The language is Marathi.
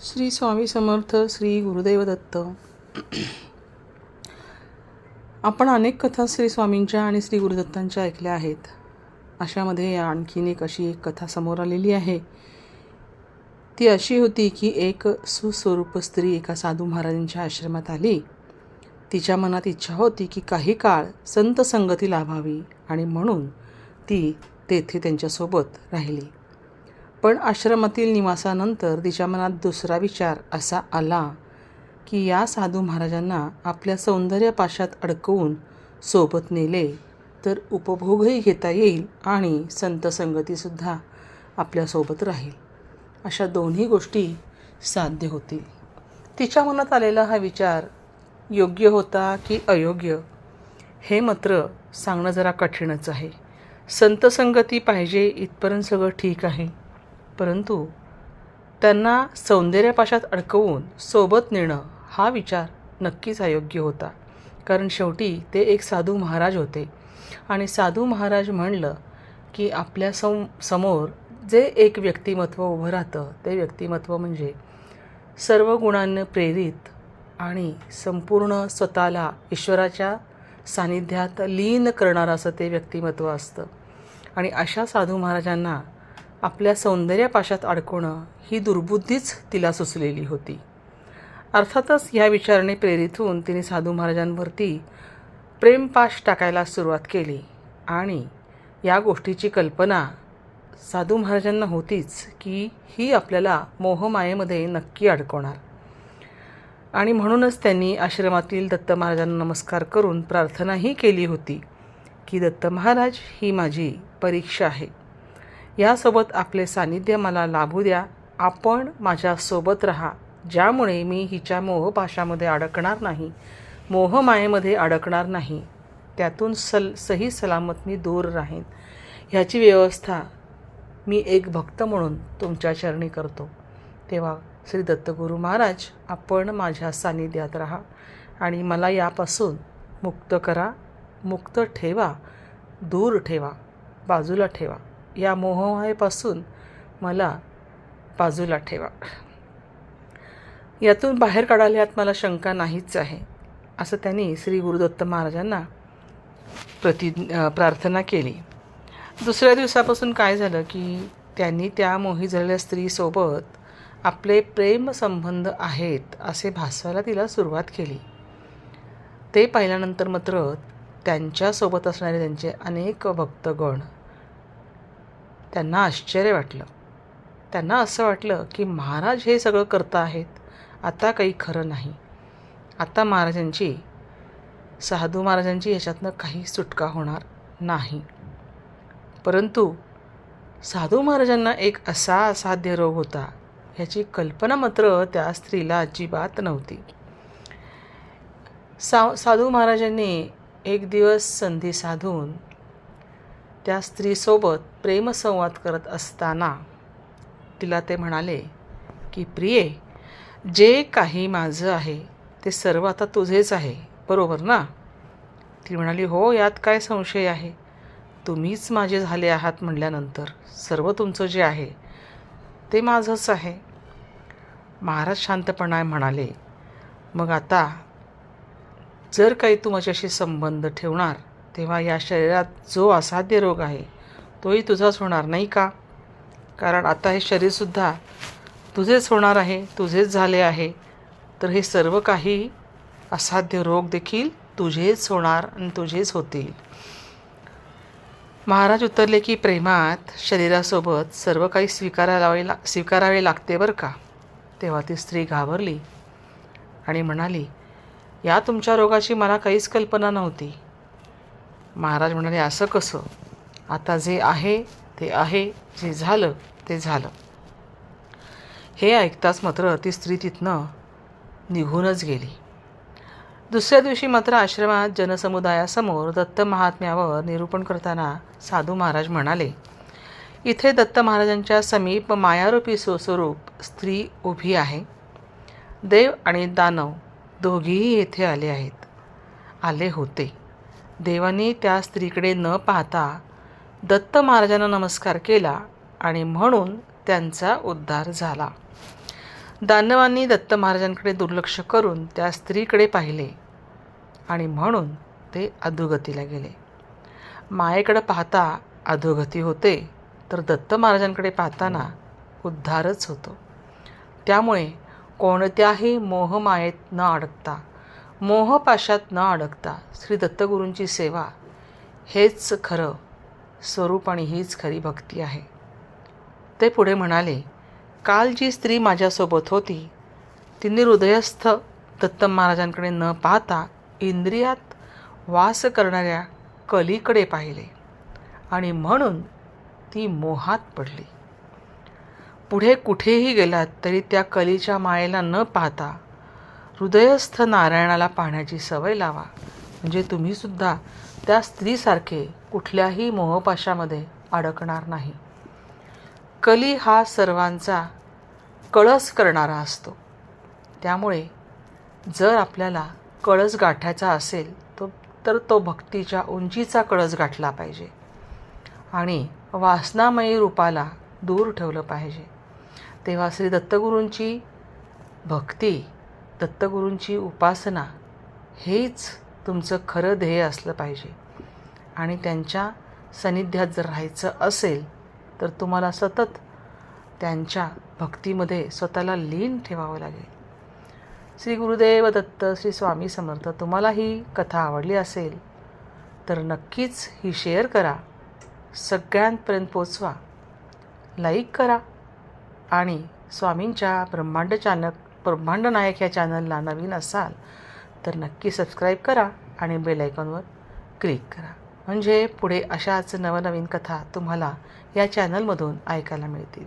श्री स्वामी समर्थ. श्री गुरुदेव दत्त. आपण अनेक कथा श्री स्वामींच्या आणि श्री गुरुदत्तांच्या ऐकल्या आहेत. अशामध्ये आणखीन एक कथा समोर आलेली आहे. ती अशी होती की एक सुस्वरूप स्त्री एका साधू महाराजांच्या आश्रमात आली. तिच्या मनात इच्छा होती की काही काळ संत संगती लाभावी आणि म्हणून ती तेथे त्यांच्यासोबत राहिली. पण आश्रमातील निवासानंतर तिच्या मनात दुसरा विचार असा आला की या साधू महाराजांना आपल्या सौंदर्यपाशात अडकवून सोबत नेले तर उपभोगही घेता येईल आणि संत संगतीसुद्धा आपल्यासोबत राहील. अशा दोन्ही गोष्टी साध्य होतील. तिच्या मनात आलेला हा विचार योग्य होता की अयोग्य हे मात्र सांगणं जरा कठीणच आहे. संत संगती पाहिजे इथपर्यंत सगळं ठीक आहे, परंतु त्यांना सौंदर्यपाशात अडकवून सोबत नेणं हा विचार नक्कीच अयोग्य होता. कारण शेवटी ते एक साधू महाराज होते आणि साधू महाराज म्हणलं की आपल्या समोर जे एक व्यक्तिमत्व उभं राहतं ते व्यक्तिमत्व म्हणजे सर्व गुणांनी प्रेरित आणि संपूर्ण स्वतःला ईश्वराच्या सानिध्यात लीन करणारं असं ते व्यक्तिमत्व असतं. आणि अशा साधू महाराजांना आपल्या सौंदर्यपाशात अडकवणं ही दुर्बुद्धीच तिला सुचलेली होती. अर्थातच ह्या विचाराने प्रेरित होऊन तिने साधू महाराजांवरती प्रेमपाश टाकायला सुरुवात केली. आणि या गोष्टीची कल्पना साधू महाराजांना होतीच की ही आपल्याला मोहमायेमध्ये नक्की अडकवणार. आणि म्हणूनच त्यांनी आश्रमातील दत्त महाराजांना नमस्कार करून प्रार्थनाही केली होती की दत्त महाराज, ही माझी परीक्षा आहे. यासोबत आपले सानिध्य मला लाभू द्या. आपण माझ्यासोबत राहा, ज्यामुळे मी हिच्या मोहपाशामध्ये अडकणार नाही, मोहमायेमध्ये अडकणार नाही, त्यातून सही सलामत मी दूर राहीन. ह्याची व्यवस्था मी एक भक्त म्हणून तुमच्या चरणी करतो. तेव्हा श्री दत्तगुरू महाराज, आपण माझ्या सानिध्यात राहा आणि मला यापासून मुक्त करा, मुक्त ठेवा, दूर ठेवा, बाजूला ठेवा. या मोहमायेपासून मला बाजूला ठेवा. यातून बाहेर काढायला यात मला शंका नाहीच आहे, असं त्यांनी श्री गुरुदत्त महाराजांना प्रार्थना केली. दुसऱ्या दिवसापासून काय झालं की त्यांनी त्या मोही झालेल्या स्त्रीसोबत आपले प्रेमसंबंध आहेत असे भासवायला तिला सुरुवात केली. ते पाहिल्यानंतर मात्र त्यांच्यासोबत असणारे त्यांचे अनेक भक्तगण, त्यांना आश्चर्य वाटलं. त्यांना असं वाटलं की महाराज हे सगळं करता आहेत, आता काही खरं नाही. आता साधू महाराजांची ह्याच्यातनं काही सुटका होणार नाही. परंतु साधू महाराजांना एक असा असाध्य रोग होता ह्याची कल्पना मात्र त्या स्त्रीला अजिबात नव्हती. साधू महाराजांनी एक दिवस संधी साधून त्या स्त्रीसोबत प्रेमसंवाद करत असताना तिला ते म्हणाले की प्रिये, जे काही माझं आहे ते सर्व आता तुझेच आहे, बरोबर ना? ती म्हणाली, हो, यात काय संशय आहे. तुम्हीच माझे झाले आहात म्हटल्यानंतर सर्व तुमचं जे आहे ते माझंच आहे. महाराज शांतपणाने म्हणाले, मग आता जर काही तू माझ्याशी संबंध ठेवणार तेव्हा या शरीरात जो असाध्य रोग आहे तोही तुझाच होणार नाही का? कारण आता हे शरीरसुद्धा तुझेच होणार आहे, तुझेच झाले आहे. तर हे सर्व काही असाध्य रोग देखील तुझेच होणार आणि तुझेच होतील. महाराज उत्तरले की प्रेमात शरीरासोबत सर्व काही स्वीकारावे लागते बरं का. तेव्हा ती स्त्री घाबरली आणि म्हणाली, या तुमच्या रोगाची मला काहीच कल्पना नव्हती. महाराज म्हणाले, असं कसं? आता जे आहे ते आहे, जे झालं ते झालं. हे ऐकताच मात्र ती स्त्री तिथनं निघूनच गेली. दुसऱ्या दिवशी मात्र आश्रमात जनसमुदायासमोर दत्त महात्म्यावर निरूपण करताना साधू महाराज म्हणाले, इथे दत्त महाराजांच्या समीप मायारूपी स्वरूप स्त्री उभी आहे. देव आणि दानव दोघेही येथे आले होते. देवाने त्या स्त्रीकडे न पाहता दत्त महाराजांना नमस्कार केला आणि म्हणून त्यांचा उद्धार झाला. दानवांनी दत्त महाराजांकडे दुर्लक्ष करून त्या स्त्रीकडे पाहिले आणि म्हणून ते अधोगतीला गेले. मायेकडे पाहता अधोगती होते, तर दत्त महाराजांकडे पाहताना उद्धारच होतो. त्यामुळे कोणत्याही मोहमायेत न अडकता, मोहपाशात न अडकता श्री दत्तगुरूंची सेवा हेच खरं स्वरूप आणि हीच खरी भक्ती आहे. ते पुढे म्हणाले, काल जी स्त्री माझ्यासोबत होती तिने हृदयस्थ दत्त महाराजांकडे न पाहता इंद्रियात वास करणाऱ्या कलीकडे पाहिले आणि म्हणून ती मोहात पडली. पुढे कुठेही गेलात तरी त्या कलीच्या मायेला न पाहता हृदयस्थ नारायणाला पाहण्याची सवय लावा, म्हणजे तुम्हीसुद्धा त्या स्त्रीसारखे कुठल्याही मोहपाशामध्ये अडकणार नाही. कली हा सर्वांचा कळस करणारा असतो. त्यामुळे जर आपल्याला कळस गाठायचा असेल तर तो भक्तीच्या उंचीचा कळस गाठला पाहिजे आणि वासनामयी रूपाला दूर ठेवलं पाहिजे. तेव्हा श्री दत्तगुरूंची भक्ती, दत्तगुरूंची उपासना हेच तुमचं खरं ध्येय असलं पाहिजे. आणि त्यांच्या सानिध्यात जर राहायचं असेल तर तुम्हाला सतत त्यांच्या भक्तीमध्ये स्वतःला लीन ठेवावं लागेल. श्री गुरुदेव दत्त, श्री स्वामी समर्थ. तुम्हाला ही कथा आवडली असेल तर नक्कीच ही शेअर करा, सगळ्यांपर्यंत पोचवा, लाईक करा आणि स्वामींच्या ब्रह्मांड नायक ह्या चॅनलला नवीन असाल तर नक्की सबस्क्राईब करा आणि बेल आयकॉनवर क्लिक करा, म्हणजे पुढे अशाच नवनवीन कथा तुम्हाला या चॅनलमधून ऐकायला मिळतील.